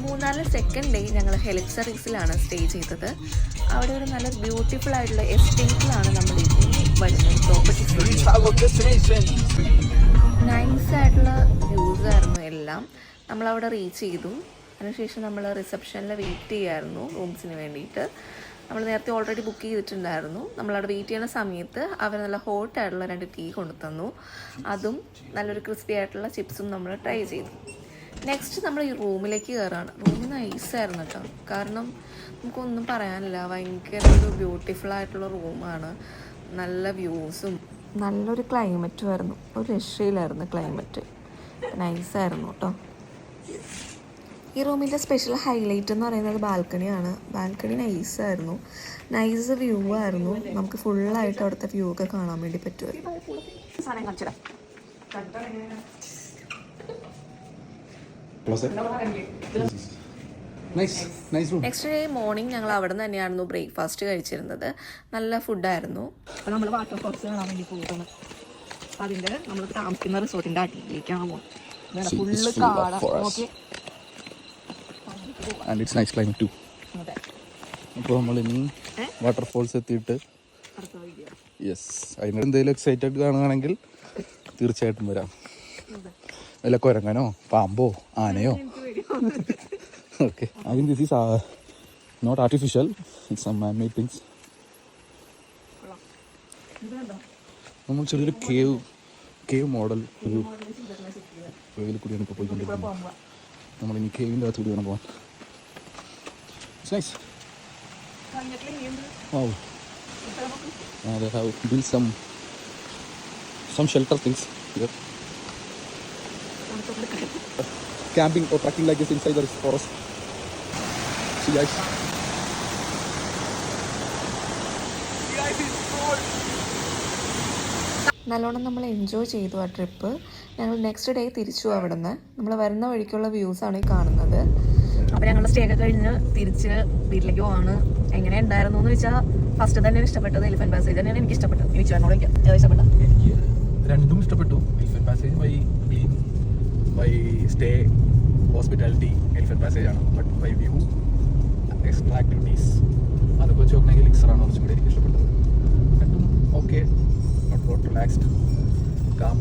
മൂന്നാറിലെ second day ഞങ്ങൾ ഹെലിക്സറിസിലാണ് stay ചെയ്തത്. അവിടെ ഒരു നല്ല ബ്യൂട്ടിഫുൾ ആയിട്ടുള്ള എസ്റ്റേറ്റിലാണ് നമ്മൾ ഇനി വരുന്നത്. പ്രോപ്പർട്ടി നൈസായിട്ടുള്ള വ്യൂസ് ആയിരുന്നു എല്ലാം. നമ്മളവിടെ റീച്ച് ചെയ്തു. അതിനുശേഷം നമ്മൾ റിസപ്ഷനിൽ വെയിറ്റ് ചെയ്യായിരുന്നു റൂംസിന് വേണ്ടിയിട്ട്. നമ്മൾ നേരത്തെ ഓൾറെഡി ബുക്ക് ചെയ്തിട്ടുണ്ടായിരുന്നു. നമ്മളവിടെ വെയിറ്റ് ചെയ്യുന്ന സമയത്ത് അവർ നല്ല ഹോട്ടായിട്ടുള്ള 2 ടീ കൊണ്ടു തന്നു. അതും നല്ലൊരു ക്രിസ്പി ആയിട്ടുള്ള ചിപ്സും നമ്മൾ ട്രൈ ചെയ്തു. നെക്സ്റ്റ് നമ്മൾ ഈ റൂമിലേക്ക് കയറാണ്. റൂം നൈസായിരുന്നു കേട്ടോ. കാരണം നമുക്കൊന്നും പറയാനില്ല, ഭയങ്കര ഒരു ബ്യൂട്ടിഫുൾ ആയിട്ടുള്ള റൂമാണ്. നല്ല വ്യൂസും നല്ലൊരു ക്ലൈമറ്റും ആയിരുന്നു. ഒരു രക്ഷയിലായിരുന്നു ക്ലൈമറ്റ്. നൈസായിരുന്നു കേട്ടോ. ഈ റൂമിൻ്റെ സ്പെഷ്യൽ ഹൈലൈറ്റ് എന്ന് പറയുന്നത് ബാൽക്കണിയാണ്. ബാൽക്കണി നൈസായിരുന്നു. നൈസ് വ്യൂ ആയിരുന്നു. നമുക്ക് ഫുള്ളായിട്ട് അവിടുത്തെ വ്യൂ ഒക്കെ കാണാൻ വേണ്ടി പറ്റുമായിരുന്നു. നെക്സ്റ്റ് ഡേ മോർണിംഗ് ഞങ്ങൾ അവിടെ നിന്ന് തന്നെയായിരുന്നു ബ്രേക്ക്ഫാസ്റ്റ് കഴിച്ചിരുന്നത്. നല്ല ഫുഡായിരുന്നു. അപ്പോൾ നമ്മൾ വാട്ടർഫോൾസ് കാണാൻ വേണ്ടി പോകുന്നു. അതിൻ്റെ നമ്മൾ താമസിക്കുന്ന റിസോർട്ടിൻ്റെ അടിയിലേക്കാണ് പോകുന്നത്. ഫുള്ള് കാടാണ്. Okay, and it's nice climate too. അപ്പോൾ നമ്മളിനി വാട്ടർഫോൾസ് എത്തിയിട്ട് അതിന് എന്തെങ്കിലും എക്സൈറ്റഡ് കാണുകയാണെങ്കിൽ തീർച്ചയായിട്ടും വരാം. വല്ല കുരങ്ങനോ പാമ്പോ ആനയോ. Okay, I think this is not artificial, it's some man made things. നമ്മൾ ചെറിയൊരു കേവ് മോഡൽ ഒരു വേവിൽ കൂടിയാണ് ഇപ്പോൾ പോയിക്കൊണ്ടിരിക്കുന്നത്. നമ്മളിനി കേവിൻ്റെ അകത്ത് കൂടി വേണം പോകാൻ. It's nice. Wow. They have built some shelter things here. Camping or trekking like this inside the forest. See guys. നല്ലോണം നമ്മൾ എൻജോയ് ചെയ്തു ആ ട്രിപ്പ്. ഞങ്ങൾ നെക്സ്റ്റ് ഡേ തിരിച്ചു. അവിടെ നിന്ന് നമ്മൾ വരുന്ന വഴിക്കുള്ള വ്യൂസാണ് ഈ കാണുന്നത്. അപ്പോൾ ഞങ്ങൾ സ്റ്റേ ഒക്കെ കഴിഞ്ഞ് തിരിച്ച് വീട്ടിലേക്ക് പോവാണ്. എങ്ങനെ ഉണ്ടായിരുന്നു എന്ന് വെച്ചാൽ ഫസ്റ്റ് തന്നെയാണ് ഇഷ്ടപ്പെട്ടത്. എലിഫന്റ് പാസേജ് തന്നെയാണ് എനിക്ക് ഇഷ്ടപ്പെട്ടത്. എനിക്ക് ചേട്ടനോട് ചോദിക്കാം, ഏതാ ഇഷ്ടപ്പെട്ട? എനിക്ക് രണ്ടും ഇഷ്ടപ്പെട്ടു. Elephant passage by stay hospitality elephant passage ആണ്. But by view extra activities അതൊക്കെ വെച്ച് നോക്കണമെങ്കിൽ ലിക്സറാണ് കുറച്ചും കൂടി എനിക്ക് ഇഷ്ടപ്പെട്ടത്. രണ്ടും ഓക്കെ, നോട്ട് റിലാക്സ്ഡ്, കാം.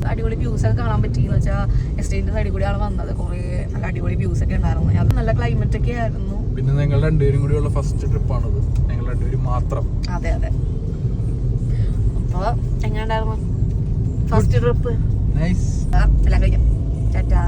അടിപൊളി വ്യൂസ് ഒക്കെ കാണാൻ പറ്റിയെന്ന് വെച്ചാൽ എസ്റ്റേറ്റിന്റെ സൈഡിൽ കൂടിയാണ് വന്നത്. കുറേ നല്ല അടിപൊളി വ്യൂസ് ഒക്കെ ഉണ്ടായിരുന്നു. അത് നല്ല ക്ലൈമറ്റ് ഒക്കെ ആയിരുന്നു. പിന്നെ ഞങ്ങൾ രണ്ടുപേരും കൂടിയുള്ള ഫസ്റ്റ് ട്രിപ്പാണത്. ഞങ്ങൾ രണ്ടുപേരും മാത്രം. അതെ അതെ. അപ്പോൾ എങ്ങനെ ഉണ്ടായിരുന്നു ഫസ്റ്റ് ട്രിപ്പ്? നൈസ്. എല്ലാം കഴിക്കാം. ടാറ്റാ.